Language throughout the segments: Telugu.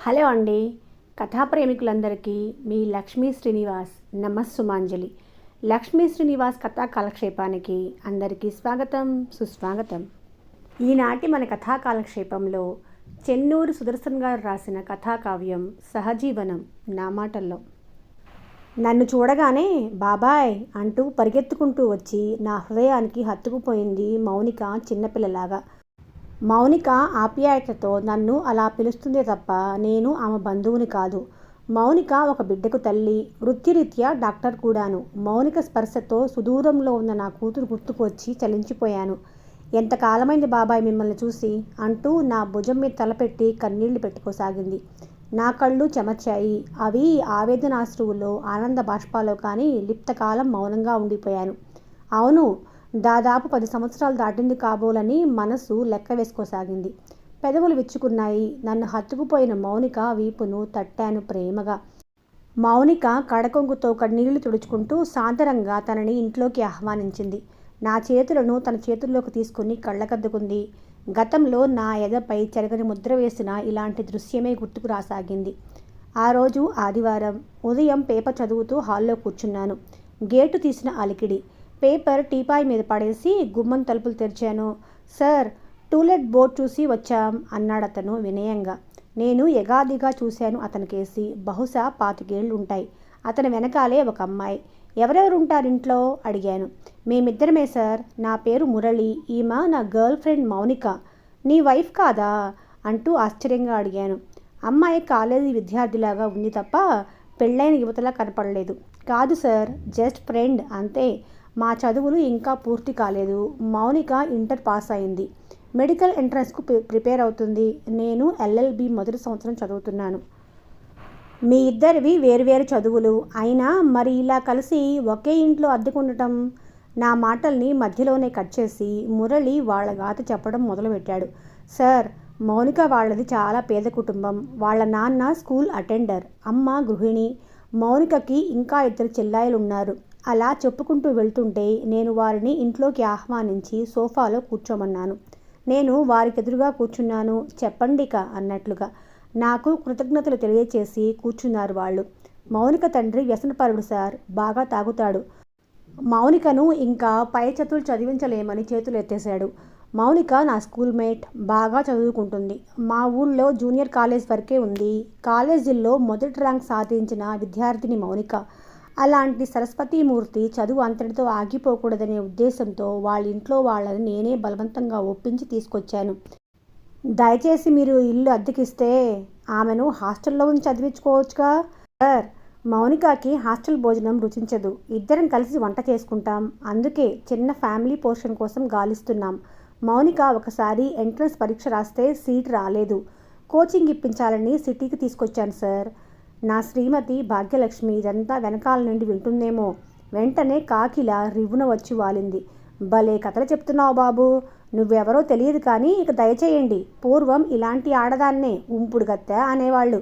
హలో అండి. కథా ప్రేమికులందరికీ మీ లక్ష్మీ శ్రీనివాస్ నమస్సుమాంజలి. లక్ష్మీ శ్రీనివాస్ కథా కాలక్షేపానికి అందరికీ స్వాగతం, సుస్వాగతం. ఈనాటి మన కథా కాలక్షేపంలో చెన్నూరు సుదర్శన్ గారు రాసిన కథాకావ్యం సహజీవనం నా మాటల్లో. నన్ను చూడగానే బాబాయ్ అంటూ పరిగెత్తుకుంటూ వచ్చి నా హృదయానికి హత్తుకుపోయింది మౌనిక చిన్నపిల్లలాగా. మౌనిక ఆప్యాయతతో నన్ను అలా పిలుస్తుందే తప్ప నేను ఆమె బంధువుని కాదు. మౌనిక ఒక బిడ్డకు తల్లి, వృత్తిరీత్యా డాక్టర్ కూడాను. మౌనిక స్పర్శతో సుదూరంలో ఉన్న నా కూతురు గుర్తుకు వచ్చి చలించిపోయాను. ఎంతకాలమైంది బాబాయ్ మిమ్మల్ని చూసి అంటూ నా భుజం మీద తలపెట్టి కన్నీళ్లు పెట్టుకోసాగింది. నా కళ్ళు చెమర్చాయి. అవి ఆవేదనాశ్రువులో, ఆనంద బాష్పాలో కానీ లిప్తకాలం మౌనంగా ఉండిపోయాను. అవును, దాదాపు 10 సంవత్సరాలు దాటింది కాబోలని మనసు లెక్క వేసుకోసాగింది. పెదవులు విచ్చుకున్నాయి. నన్ను హత్తుకుపోయిన మౌనిక వీపును తట్టాను ప్రేమగా. మౌనిక కడకొంగుతో కన్నీళ్లు తుడుచుకుంటూ సాదరంగా తనని ఇంట్లోకి ఆహ్వానించింది. నా చేతులను తన చేతుల్లోకి తీసుకుని కళ్ళకద్దుకుంది. గతంలో నా ఎదపై చెరగని ముద్ర వేసిన ఇలాంటి దృశ్యమే గుర్తుకు రాసాగింది. ఆ రోజు ఆదివారం ఉదయం పేపర్ చదువుతూ హాల్లో కూర్చున్నాను. గేటు తీసిన అలికిడి. పేపర్ టీపాయ్ మీద పడేసి గుమ్మం తలుపులు తెరిచాను. సార్, టూలెట్ బోర్డ్ చూసి వచ్చాం అన్నాడతను వినయంగా. నేను ఎగాదిగా చూశాను అతనికేసి. బహుశా 25 ఏళ్ళు ఉంటాయి. అతని వెనకాలే ఒక అమ్మాయి. ఎవరెవరుంటారింట్లో అడిగాను. మేమిద్దరమే సార్. నా పేరు మురళి. ఈమె నా గర్ల్ ఫ్రెండ్ మౌనిక. నీ వైఫ్ కాదా అంటూ ఆశ్చర్యంగా అడిగాను. అమ్మాయి కాలేజీ విద్యార్థిలాగా ఉంది తప్ప పెళ్ళైన యువతలా కనపడలేదు. కాదు సార్, జస్ట్ ఫ్రెండ్ అంతే. మా చదువులు ఇంకా పూర్తి కాలేదు. మౌనిక ఇంటర్ పాస్ అయింది. మెడికల్ ఎంట్రన్స్కు ప్రిపేర్ అవుతుంది. నేను LLB మొదటి సంవత్సరం చదువుతున్నాను. మీ ఇద్దరివి వేరువేరు చదువులు అయినా మరి ఇలా కలిసి ఒకే ఇంట్లో అద్దెకుండటం? నా మాటల్ని మధ్యలోనే కట్ చేసి మురళి వాళ్ళ గాథ చెప్పడం మొదలుపెట్టాడు. సార్, మౌనిక వాళ్ళది చాలా పేద కుటుంబం. వాళ్ళ నాన్న స్కూల్ అటెండర్, అమ్మ గృహిణి. మౌనికకి ఇంకా 2 చెల్లాయిలు ఉన్నారు. అలా చెప్పుకుంటూ వెళ్తుంటే నేను వారిని ఇంట్లోకి ఆహ్వానించి సోఫాలో కూర్చోమన్నాను. నేను వారికెదురుగా కూర్చున్నాను. చెప్పండిక అన్నట్లుగా నాకు కృతజ్ఞతలు తెలియచేసి కూర్చున్నారు వాళ్ళు. మౌనిక తండ్రి వ్యసనపరుడు సార్. బాగా తాగుతాడు. మౌనికను ఇంకా పై చదువులు చదివించలేమని చేతులు ఎత్తేశాడు. మౌనిక నా స్కూల్మేట్. బాగా చదువుకుంటుంది. మా ఊళ్ళో జూనియర్ కాలేజ్ వరకే ఉంది. కాలేజీల్లో మొదటి ర్యాంక్ సాధించిన విద్యార్థిని మౌనిక. అలాంటి సరస్వతీమూర్తి చదువు అంతటితో ఆగిపోకూడదనే ఉద్దేశంతో వాళ్ళ ఇంట్లో వాళ్ళని నేనే బలవంతంగా ఒప్పించి తీసుకొచ్చాను. దయచేసి మీరు ఇల్లు అద్దెకిస్తే ఆమెను హాస్టల్లో ఉంచి చదివించుకోవచ్చుగా. సార్, మౌనికకి హాస్టల్ భోజనం రుచించదు. ఇద్దరం కలిసి వంట చేసుకుంటాం. అందుకే చిన్న ఫ్యామిలీ పోర్షన్ కోసం గాలిస్తున్నాం. మౌనిక ఒకసారి ఎంట్రన్స్ పరీక్ష రాస్తే సీట్ రాలేదు. కోచింగ్ ఇప్పించాలని సిటీకి తీసుకొచ్చాను సార్. నా శ్రీమతి భాగ్యలక్ష్మి ఇదంతా వెనకాల నుండి వింటుందేమో. వెంటనే కాకిలా రివ్వున వచ్చి వాలింది. భలే కథలు చెప్తున్నావు బాబు. నువ్వెవరో తెలియదు కానీ ఇక దయచేయండి. పూర్వం ఇలాంటి ఆడదాన్నే ఉంపుడు గత్తె అనేవాళ్ళు.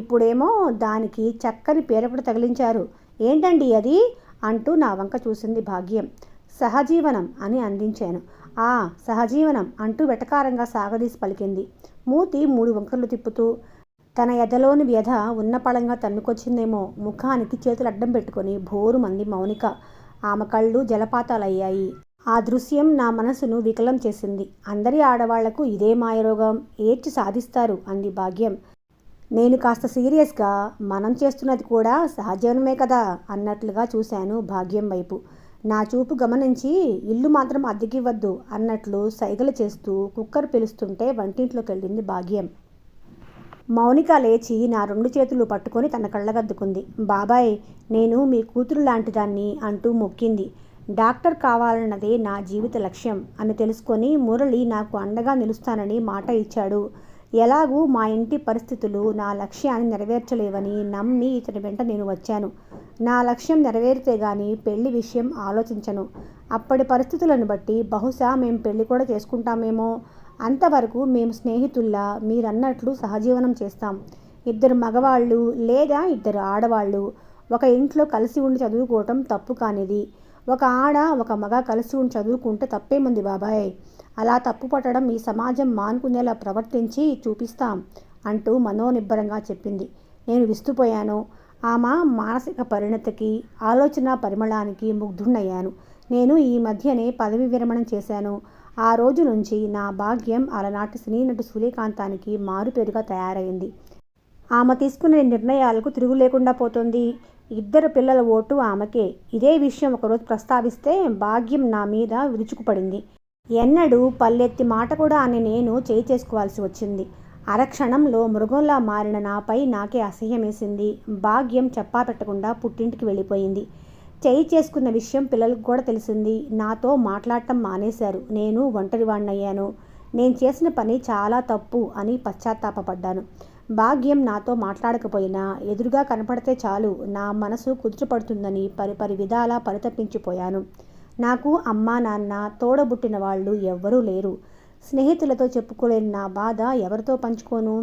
ఇప్పుడేమో దానికి చక్కని పేరపట తగిలించారు. ఏంటండి అది అంటూ నా వంక చూసింది భాగ్యం. సహజీవనం అని అందించాను. సహజీవనం అంటూ వెటకారంగా సాగదీసి పలికింది. మూతి 3 వంకర్లు తిప్పుతూ. తన ఎదలోని వ్యధ ఉన్నపళంగా తన్నుకొచ్చిందేమో. ముఖానికి చేతులు అడ్డం పెట్టుకొని భోరుమంది మౌనిక. ఆమె కళ్ళు జలపాతాలయ్యాయి. ఆ దృశ్యం నా మనసును వికలం చేసింది. అందరి ఆడవాళ్లకు ఇదే మాయరోగం. ఏడ్చి సాధిస్తారు అంది భాగ్యం. నేను కాస్త సీరియస్గా, మనం చేస్తున్నది కూడా సహజీవనమే కదా అన్నట్లుగా చూశాను భాగ్యం వైపు. నా చూపు గమనించి ఇల్లు మాత్రం అద్దెకివ్వద్దు అన్నట్లు సైగలు చేస్తూ కుక్కర్ పిలుస్తుంటే వంటింట్లోకి వెళ్ళింది భాగ్యం. మౌనిక లేచి నా 2 చేతులు పట్టుకొని తన కళ్ళగద్దుకుంది. బాబాయ్, నేను మీ కూతురు లాంటిదాన్ని అంటూ మొక్కింది. డాక్టర్ కావాలన్నదే నా జీవిత లక్ష్యం అని తెలుసుకొని మురళి నాకు అండగా నిలుస్తానని మాట ఇచ్చాడు. ఎలాగూ మా ఇంటి పరిస్థితులు నా లక్ష్యాన్ని నెరవేర్చలేవని నమ్మి ఇతని వెంట నేను వచ్చాను. నా లక్ష్యం నెరవేరితే గానీ పెళ్లి విషయం ఆలోచించను. అప్పటి పరిస్థితులను బట్టి బహుశా మేము పెళ్లి కూడా చేసుకుంటామేమో. అంతవరకు మేము స్నేహితుల్లా మీరన్నట్లు సహజీవనం చేస్తాం. 2 మగవాళ్ళు లేదా 2 ఆడవాళ్ళు ఒక ఇంట్లో కలిసి ఉండి చదువుకోవటం తప్పు కానిది. ఒక ఆడ ఒక మగ కలిసి ఉండి చదువుకుంటే తప్పేముంది బాబాయ్. అలా తప్పు పట్టడం ఈ సమాజం మానుకునేలా ప్రవర్తించి చూపిస్తాం అంటూ మనోనిబ్బరంగా చెప్పింది. నేను విస్తుపోయాను. ఆమె మానసిక పరిణతికి, ఆలోచన పరిమళానికి ముగ్ధుణ్ణయ్యాను. నేను ఈ మధ్యనే పదవి విరమణ చేశాను. ఆ రోజు నుంచి నా భాగ్యం అలనాటి సినీ నటి సూర్యకాంతానికి మారుపేరుగా తయారైంది. ఆమె తీసుకునే నిర్ణయాలకు తిరుగు లేకుండా పోతుంది. 2 పిల్లల ఓటు ఆమెకే. ఇదే విషయం ఒకరోజు ప్రస్తావిస్తే భాగ్యం నా మీద విరుచుకుపడింది. ఎన్నడూ పల్లెత్తి మాట కూడా అని నేను చేయి చేసుకోవాల్సి వచ్చింది. అరక్షణంలో మృగంలా మారిన నాపై నాకే అసహ్యమేసింది. భాగ్యం చెప్పా పెట్టకుండా పుట్టింటికి వెళ్ళిపోయింది. చేయి చేసుకున్న విషయం పిల్లలకు కూడా తెలిసింది. నాతో మాట్లాడటం మానేశారు. నేను ఒంటరివాణ్ణయ్యాను. నేను చేసిన పని చాలా తప్పు అని పశ్చాత్తాపపడ్డాను. భాగ్యం నాతో మాట్లాడకపోయినా ఎదురుగా కనపడితే చాలు నా మనసు కుదుటపడుతుందని పరిపరి విధాలా పరితపించిపోయాను. నాకు అమ్మా నాన్న, తోడబుట్టిన వాళ్ళు ఎవ్వరూ లేరు. స్నేహితులతో చెప్పుకోలేని నా బాధ ఎవరితో పంచుకోను?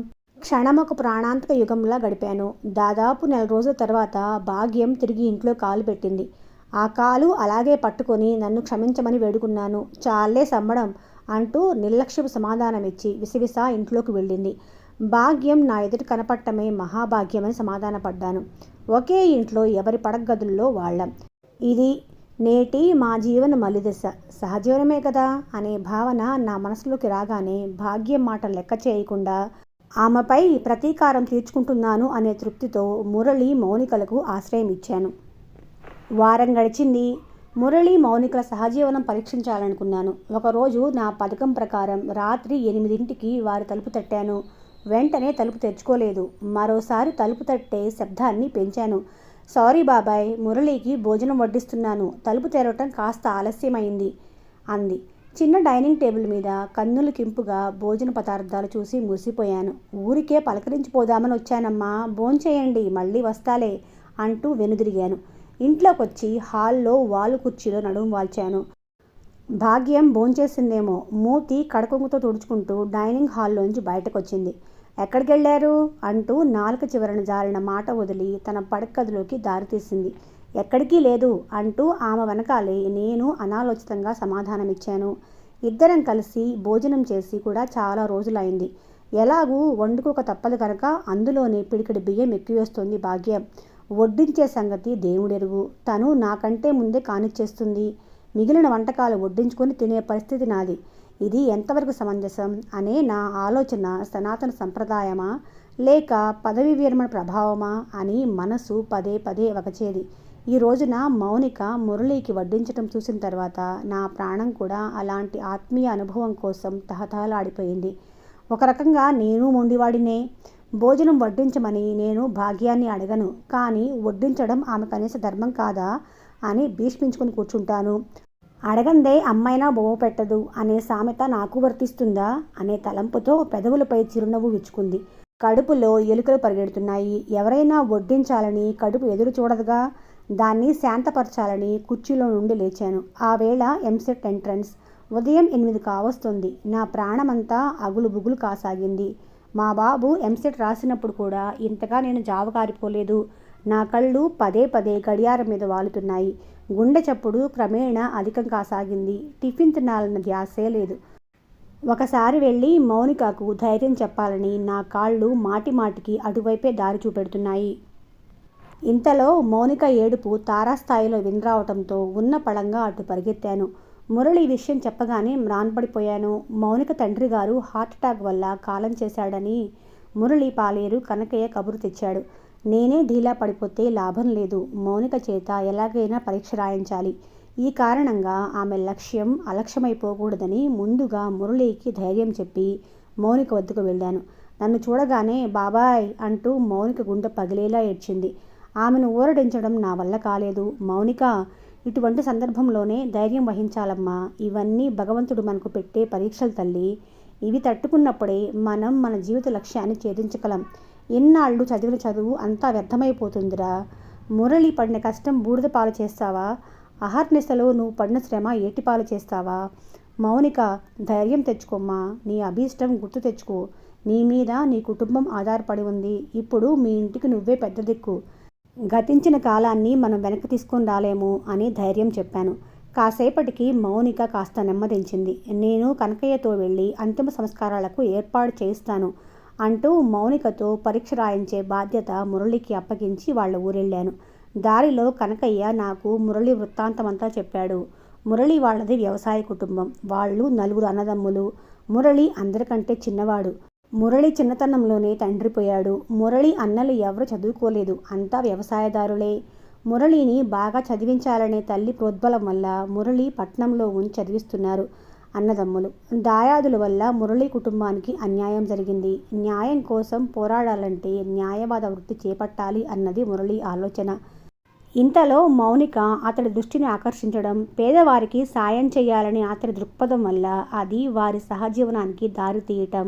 క్షణమొక ప్రాణాంతక యుగంలా గడిపాను. దాదాపు 4 రోజుల తర్వాత భాగ్యం తిరిగి ఇంట్లో కాలు పెట్టింది. ఆ కాలు అలాగే పట్టుకొని నన్ను క్షమించమని వేడుకున్నాను. చాలే సమ్మడం అంటూ నిర్లక్ష్యపు సమాధానమిచ్చి విసవిసా ఇంట్లోకి వెళ్ళింది. భాగ్యం నా ఎదుట కనపడటమే మహాభాగ్యమని సమాధానపడ్డాను. ఒకే ఇంట్లో ఎవరి పడగదుల్లో వాళ్ళం. ఇది నేటి మా జీవన మలిదశ. సహజీవనమే కదా అనే భావన నా మనసులోకి రాగానే భాగ్యం మాట లెక్క చేయకుండా ఆమెపై ప్రతీకారం తీర్చుకుంటున్నాను అనే తృప్తితో మురళి, మౌనికలకు ఆశ్రయం ఇచ్చాను. వారం గడిచింది. మురళి, మౌనికల సహజీవనం పరీక్షించాలనుకున్నాను. ఒకరోజు నా పథకం ప్రకారం రాత్రి 8ంటికి వారి తలుపు తట్టాను. వెంటనే తలుపు తెరుచుకోలేదు. మరోసారి తలుపు తట్టే శబ్దాన్ని పెంచాను. సారీ బాబాయ్, మురళికి భోజనం వడ్డిస్తున్నాను. తలుపు తెరవటం కాస్త ఆలస్యమైంది అంది. చిన్న డైనింగ్ టేబుల్ మీద కన్నులు కింపుగా భోజన పదార్థాలు చూసి మురిసిపోయాను. ఊరికే పలకరించిపోదామని వచ్చానమ్మా, భోంచేయండి, మళ్ళీ వస్తాలే అంటూ వెనుదిరిగాను. ఇంట్లోకొచ్చి హాల్లో వాలు కుర్చీలో నడుము వాల్చాను. భాగ్యం భోంచేసిందేమో మూతి కడకొంగుతో తుడుచుకుంటూ డైనింగ్ హాల్లోంచి బయటకొచ్చింది. ఎక్కడికెళ్ళారు అంటూ నాలుక చివరన జారిన మాట వదిలి తన పడగదిలోకి దారితీసింది. ఎక్కడికి లేదు అంటూ ఆమె వెనకాలే నేను అనాలోచితంగా సమాధానమిచ్చాను. ఇద్దరం కలిసి భోజనం చేసి కూడా చాలా రోజులైంది. ఎలాగూ వండుకోక తప్పదు కనుక అందులోనే పిడికిడి బియ్యం ఎక్కువేస్తోంది భాగ్యం. వడ్డించే సంగతి దేవుడెరుగు. తను నాకంటే ముందే కానిచ్చేస్తుంది. మిగిలిన వంటకాలు వడ్డించుకొని తినే పరిస్థితి నాది. ఇది ఎంతవరకు సమంజసం అనే నా ఆలోచన సనాతన సంప్రదాయమా లేక పదవి విరమణ ప్రభావమా అని మనసు పదే పదే వగచేది. ఈ రోజున మౌనిక మురళికి వడ్డించటం చూసిన తర్వాత నా ప్రాణం కూడా అలాంటి ఆత్మీయ అనుభవం కోసం తహతహలాడిపోయింది. ఒక రకంగా నేను మొండివాడినే. భోజనం వడ్డించమని నేను భాగ్యాన్ని అడగను, కానీ వడ్డించడం ఆమె కనీస ధర్మం కాదా అని భీష్మించుకుని కూర్చుంటాను. అడగందే అమ్మైనా బొమ్మ పెట్టదు అనే సామెత నాకు వర్తిస్తుందా అనే తలంపుతో పెదవులపై చిరునవ్వు విచ్చుకుంది. కడుపులో ఎలుకలు పరిగెడుతున్నాయి. ఎవరైనా వడ్డించాలని కడుపు ఎదురు చూడదుగా. దాన్ని శాంతపరచాలని కుర్చీలో నుండి లేచాను. ఆ వేళ ఎంసెట్ ఎంట్రన్స్. ఉదయం 8 కావస్తుంది. నా ప్రాణమంతా అగులు బుగులు కాసాగింది. మా బాబు ఎంసెట్ రాసినప్పుడు కూడా ఇంతగా నేను జావకారిపోలేదు. నా కళ్ళు పదే పదే గడియారం మీద వాలుతున్నాయి. గుండె చప్పుడు క్రమేణా అధికం కాసాగింది. టిఫిన్ తినాలన్న ధ్యాసే లేదు. ఒకసారి వెళ్ళి మౌనికకు ధైర్యం చెప్పాలని నా కాళ్ళు మాటి మాటికి అటువైపే దారి చూపెడుతున్నాయి. ఇంతలో మౌనిక ఏడుపు తారాస్థాయిలో వినరావటంతో ఉన్న పళంగా అటు పరిగెత్తాను. మురళి విషయం చెప్పగానే మ్రాన్పడిపోయాను. మౌనిక తండ్రి గారు హార్ట్అటాక్ వల్ల కాలం చేశాడని మురళి పాలేరు కనకయ్య కబురు తెచ్చాడు. నేనే ఢీలా పడిపోతే లాభం లేదు. మౌనిక చేత ఎలాగైనా పరీక్ష రాయించాలి. ఈ కారణంగా ఆమె లక్ష్యం అలక్ష్యమైపోకూడదని ముందుగా మురళికి ధైర్యం చెప్పి మౌనిక వద్దకు వెళ్ళాను. నన్ను చూడగానే బాబాయ్ అంటూ మౌనిక గుండె పగిలేలా ఏడ్చింది. ఆమెను ఊరడించడం నా వల్ల కాలేదు. మౌనిక, ఇటువంటి సందర్భంలోనే ధైర్యం వహించాలమ్మా. ఇవన్నీ భగవంతుడు మనకు పెట్టే పరీక్షలు తల్లి. ఇవి తట్టుకున్నప్పుడే మనం మన జీవిత లక్ష్యాన్ని ఛేదించగలం. ఎన్నాళ్ళు చదివిన చదువు అంతా వ్యర్థమైపోతుందిరా. మురళి పడిన కష్టం బూడిద పాలు చేస్తావా? అహర్నిశలో నువ్వు పడిన శ్రమ ఏటిపాలు చేస్తావా? మౌనిక, ధైర్యం తెచ్చుకోమ్మా. నీ అభీష్టం గుర్తు తెచ్చుకో. నీ మీద నీ కుటుంబం ఆధారపడి ఉంది. ఇప్పుడు మీ ఇంటికి నువ్వే పెద్ద దిక్కు. గతించిన కాలాన్ని మనం వెనక్కి తీసుకొని రాలేము అని ధైర్యం చెప్పాను. కాసేపటికి మౌనిక కాస్త నెమ్మదించింది. నేను కనకయ్యతో వెళ్ళి అంతిమ సంస్కారాలకు ఏర్పాటు చేయిస్తాను అంటూ మౌనికతో పరీక్ష రాయించే బాధ్యత మురళికి అప్పగించి వాళ్ళ ఊరెళ్ళాను. దారిలో కనకయ్య నాకు మురళి వృత్తాంతమంతా చెప్పాడు. మురళి వాళ్ళది వ్యవసాయ కుటుంబం. వాళ్ళు 4 అన్నదమ్ములు. మురళి అందరికంటే చిన్నవాడు. మురళి చిన్నతనంలోనే తండ్రి పోయాడు. మురళి అన్నలు ఎవరు చదువుకోలేదు, అంతా వ్యవసాయదారులే. మురళిని బాగా చదివించాలనే తల్లి ప్రోద్బలం వల్ల మురళి పట్నంలో ఉంచి చదివిస్తున్నారు అన్నదమ్ములు. దాయాదుల వల్ల మురళి కుటుంబానికి అన్యాయం జరిగింది. న్యాయం కోసం పోరాడాలంటే న్యాయవాద వృత్తి చేపట్టాలి అన్నది మురళి ఆలోచన. ఇంతలో మౌనిక అతడి దృష్టిని ఆకర్షించడం, పేదవారికి సాయం చేయాలని అతడి దృక్పథం వల్ల అది వారి సహజీవనానికి దారి తీయటం,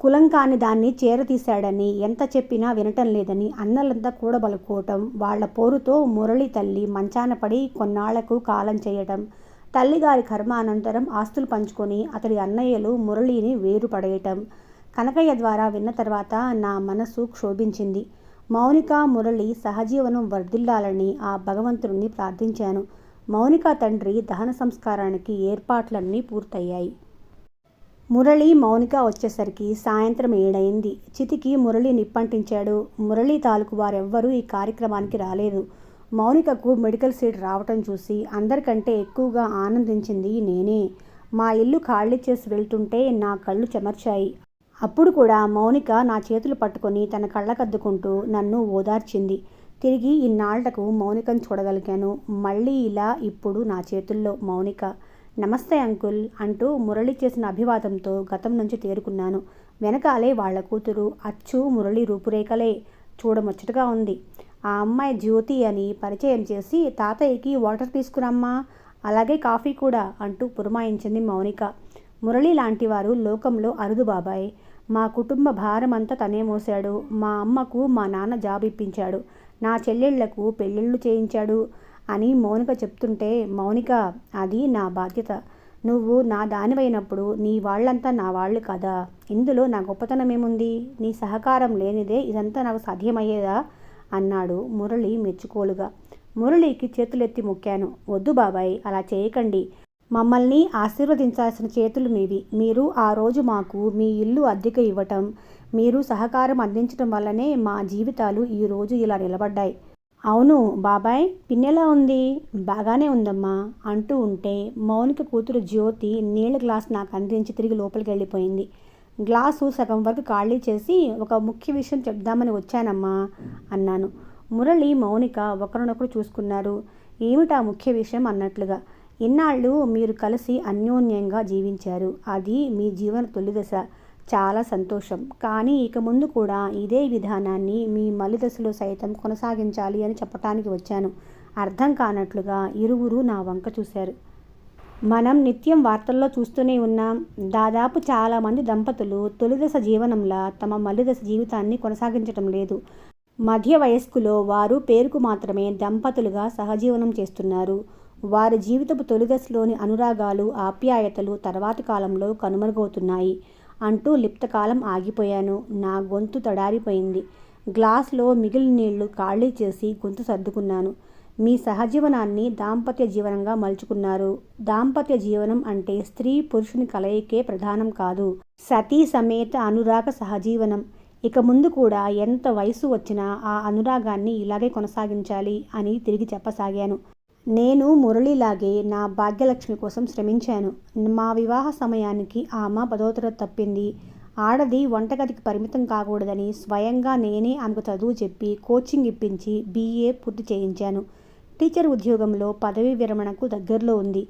కులం కాని దాన్ని చేరతీశాడని ఎంత చెప్పినా వినటం లేదని అన్నలంతా కూడబలుకోవటం, వాళ్ల పోరుతో మురళి తల్లి మంచాన పడి కొన్నాళ్లకు కాలం చేయటం, తల్లిగారి కర్మ అనంతరం ఆస్తులు పంచుకొని అతడి అన్నయ్యలు మురళిని వేరుపడేయటం కనకయ్య ద్వారా విన్న తర్వాత నా మనసు క్షోభించింది. మౌనిక మురళి సహజీవనం వర్ధిల్లాలని ఆ భగవంతుడిని ప్రార్థించాను. మౌనిక తండ్రి దహన సంస్కారానికి ఏర్పాట్లన్నీ పూర్తయ్యాయి. మురళి మౌనిక వచ్చేసరికి సాయంత్రం 7 అయింది. చితికి మురళి నిప్పంటించాడు. మురళి తాలూకు వారెవ్వరూ ఈ కార్యక్రమానికి రాలేదు. మౌనికకు మెడికల్ సీట్ రావటం చూసి అందరికంటే ఎక్కువగా ఆనందించింది నేనే. మా ఇల్లు ఖాళీ చేసి వెళ్తుంటే నా కళ్ళు చెమర్చాయి. అప్పుడు కూడా మౌనిక నా చేతులు పట్టుకొని తన కళ్ళకద్దుకుంటూ నన్ను ఓదార్చింది. తిరిగి ఇన్నాళ్లకు మౌనికను చూడగలిగాను. మళ్ళీ ఇలా ఇప్పుడు నా చేతుల్లో మౌనిక. నమస్తే అంకుల్ అంటూ మురళి చేసిన అభివాదంతో గతం నుంచి తేరుకున్నాను. వెనకాలే వాళ్ల కూతురు, అచ్చు మురళి రూపురేఖలే. చూడముచ్చటగా ఉంది. ఆ అమ్మాయి జ్యోతి అని పరిచయం చేసి, తాతయ్యకి వాటర్ తీసుకురమ్మా, అలాగే కాఫీ కూడా అంటూ పురమాయించింది మౌనిక. మురళి లాంటివారు లోకంలో అరుదు బాబాయ్. మా కుటుంబ భారమంతా తనే మోశాడు. మా అమ్మకు మా నాన్న జాబ్ ఇప్పించాడు. నా చెల్లెళ్లకు పెళ్ళిళ్ళు చేయించాడు అని మౌనిక చెప్తుంటే, మౌనిక అది నా బాధ్యత. నువ్వు నా దానివైనప్పుడు నీ వాళ్ళంతా నా వాళ్ళు కదా. ఇందులో నా గొప్పతనమేముంది? నీ సహకారం లేనిదే ఇదంతా నాకు సాధ్యమయ్యేదా అన్నాడు మురళి మెచ్చుకోలుగా. మురళికి చేతులెత్తి మొక్కాను. వద్దు బాబాయ్, అలా చేయకండి. మమ్మల్ని ఆశీర్వదించాల్సిన చేతులు మీవి. మీరు ఆ రోజు మాకు మీ ఇల్లు అద్దెకు ఇవ్వటం, మీరు సహకారం అందించడం వల్లనే మా జీవితాలు ఈరోజు ఇలా నిలబడ్డాయి. అవును బాబాయ్, పిన్నెలా ఉంది? బాగానే ఉందమ్మా అంటూ ఉంటే మౌనిక కూతురు జ్యోతి నీళ్ళ గ్లాస్ నాకు అందించి తిరిగి లోపలికి వెళ్ళిపోయింది. గ్లాసు సగం వరకు ఖాళీ చేసి, ఒక ముఖ్య విషయం చెప్దామని వచ్చానమ్మా అన్నాను. మురళి మౌనిక ఒకరినొకరు చూసుకున్నారు. ఏమిటా ముఖ్య విషయం అన్నట్లుగా. ఇన్నాళ్ళు మీరు కలిసి అన్యోన్యంగా జీవించారు. అది మీ జీవన తొలిదశ. చాలా సంతోషం. కానీ ఇక ముందు కూడా ఇదే విధానాన్ని మీ మలిదశలో సైతం కొనసాగించాలి అని చెప్పటానికి వచ్చాను. అర్థం కానట్లుగా ఇరువురు నా వంక చూశారు. మనం నిత్యం వార్తల్లో చూస్తూనే ఉన్నాం. దాదాపు చాలామంది దంపతులు తొలిదశ జీవనంలా తమ మలిదశ జీవితాన్ని కొనసాగించటం లేదు. మధ్య వయస్కులో వారు పేరుకు మాత్రమే దంపతులుగా సహజీవనం చేస్తున్నారు. వారి జీవితపు తొలిదశలోని అనురాగాలు, ఆప్యాయతలు తర్వాతి కాలంలో కనుమరుగవుతున్నాయి అంటూ లిప్తకాలం ఆగిపోయాను. నా గొంతు తడారిపోయింది. గ్లాసులో మిగిలిన నీళ్లు ఖాళీ చేసి గొంతు సర్దుకున్నాను. మీ సహజీవనాన్ని దాంపత్య జీవనంగా మలుచుకున్నారు. దాంపత్య జీవనం అంటే స్త్రీ పురుషుని కలయికే ప్రధానం కాదు. సతీ సమేత అనురాగ సహజీవనం. ఇక ముందు కూడా ఎంత వయసు వచ్చినా ఆ అనురాగాన్ని ఇలాగే కొనసాగించాలి అని తిరిగి చెప్పసాగాను. నేను మురళిలాగే నా భాగ్యలక్ష్మి కోసం శ్రమించాను. మా వివాహ సమయానికి ఆమె 10వ తరగతి తప్పింది. ఆడది వంటగదికి పరిమితం కాకూడదని స్వయంగా నేనే ఆమెకు చదువు చెప్పి కోచింగ్ ఇప్పించి BA పూర్తి చేయించాను. టీచర్ ఉద్యోగంలో పదవీ విరమణకు దగ్గరలో ఉంది.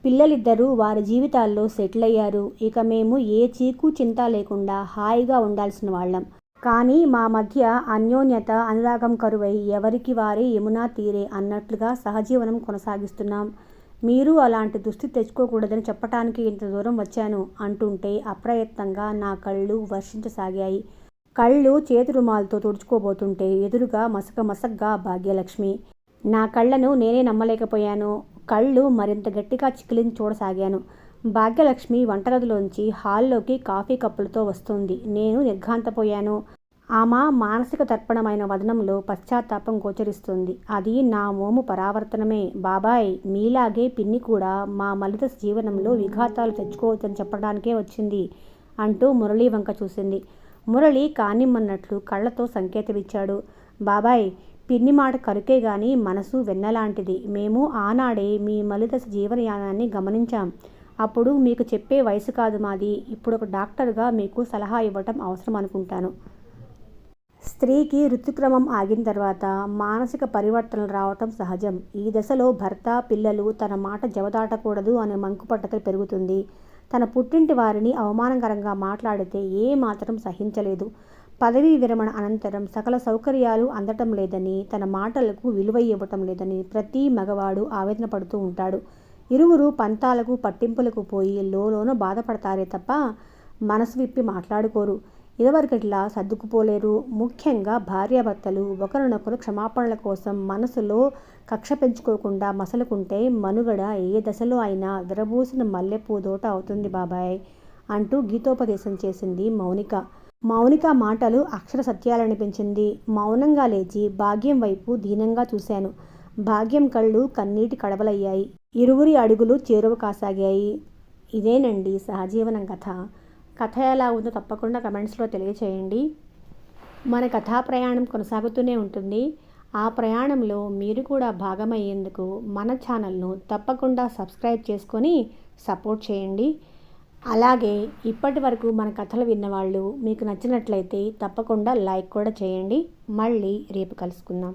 పిల్లలిద్దరూ వారి జీవితాల్లో సెటిల్ అయ్యారు. ఇక మేము ఏ చీకు చింత లేకుండా హాయిగా ఉండాల్సిన వాళ్ళం. కానీ మా మధ్య అన్యోన్యత, అనురాగం కరువై ఎవరికి వారే యమునా తీరే అన్నట్లుగా సహజీవనం కొనసాగిస్తున్నాం. మీరు అలాంటి దుస్థితి తెచ్చుకోకూడదని చెప్పటానికి ఇంత దూరం వచ్చాను అంటుంటే అప్రయత్నంగా నా కళ్ళు వర్షించసాగాయి. కళ్ళు చేతి రుమాలతో తుడుచుకోబోతుంటే ఎదురుగా మసకగా భాగ్యలక్ష్మి. నా కళ్ళను నేనే నమ్మలేకపోయాను. కళ్ళు మరింత గట్టిగా చికిలించి చూడసాగాను. భాగ్యలక్ష్మి వంటగదిలోంచి హాల్లోకి కాఫీ కప్పులతో వస్తుంది. నేను నిర్ఘాంతపోయాను. ఆమె మానసిక తర్పణమైన వదనంలో పశ్చాత్తాపం గోచరిస్తుంది. అది నా మోము పరావర్తనమే. బాబాయ్, మీలాగే పిన్ని కూడా మా మలిదశ జీవనంలో విఘాతాలు తెచ్చుకోవద్దని చెప్పడానికే వచ్చింది అంటూ మురళి వంక చూసింది. మురళి కానిమ్మన్నట్లు కళ్ళతో సంకేతమిచ్చాడు. బాబాయ్, పిన్ని మాట కరుకే గాని మనసు వెన్నలాంటిది. మేము ఆనాడే మీ మలిదశ జీవనయానాన్ని గమనించాం. అప్పుడు మీకు చెప్పే వయసు కాదు మాది. ఇప్పుడు ఒక డాక్టర్గా మీకు సలహా ఇవ్వటం అవసరం అనుకుంటాను. స్త్రీకి ఋతుక్రమం ఆగిన తర్వాత మానసిక పరివర్తనలు రావటం సహజం. ఈ దశలో భర్త, పిల్లలు తన మాట జవదాటకూడదు అనే మంకుపట్టత పెరుగుతుంది. తన పుట్టింటి వారిని అవమానకరంగా మాట్లాడితే ఏ మాత్రం సహించలేదు. పదవీ విరమణ అనంతరం సకల సౌకర్యాలు అందటం లేదని, తన మాటలకు విలువ ఇవ్వటం లేదని ప్రతి మగవాడు ఆవేదన పడుతూ ఉంటాడు. ఇరువురు పంతాలకు పట్టింపులకు పోయి లోలోన బాధపడతారే తప్ప మనసు విప్పి మాట్లాడుకోరు. ఇదివరకట్లా సర్దుకుపోలేరు. ముఖ్యంగా భార్యాభర్తలు ఒకరినొకరు క్షమాపణల కోసం మనసులో కక్ష పెంచుకోకుండా మసలుకుంటే మనుగడ ఏ దశలో అయినా విరబూసిన మల్లెపూదోట అవుతుంది బాబాయ్ అంటూ గీతోపదేశం చేసింది మౌనిక. మౌనిక మాటలు అక్షర సత్యాలనిపించింది. మౌనంగా లేచి భాగ్యం వైపు దీనంగా చూశాను. భాగ్యం కళ్ళు కన్నీటి కడవలయ్యాయి. ఇరువురి అడుగులు చేరువ కాసాగాయి. ఇదేనండి సహజీవనం కథ. కథ ఎలా ఉందో తప్పకుండా కమెంట్స్లో తెలియచేయండి. మన కథా ప్రయాణం కొనసాగుతూనే ఉంటుంది. ఆ ప్రయాణంలో మీరు కూడా భాగమయ్యేందుకు మన ఛానల్ను తప్పకుండా సబ్స్క్రైబ్ చేసుకొని సపోర్ట్ చేయండి. అలాగే ఇప్పటి వరకు మన కథలు విన్నవాళ్ళు మీకు నచ్చినట్లయితే తప్పకుండా లైక్ కూడా చేయండి. మళ్ళీ రేపు కలుసుకుందాం.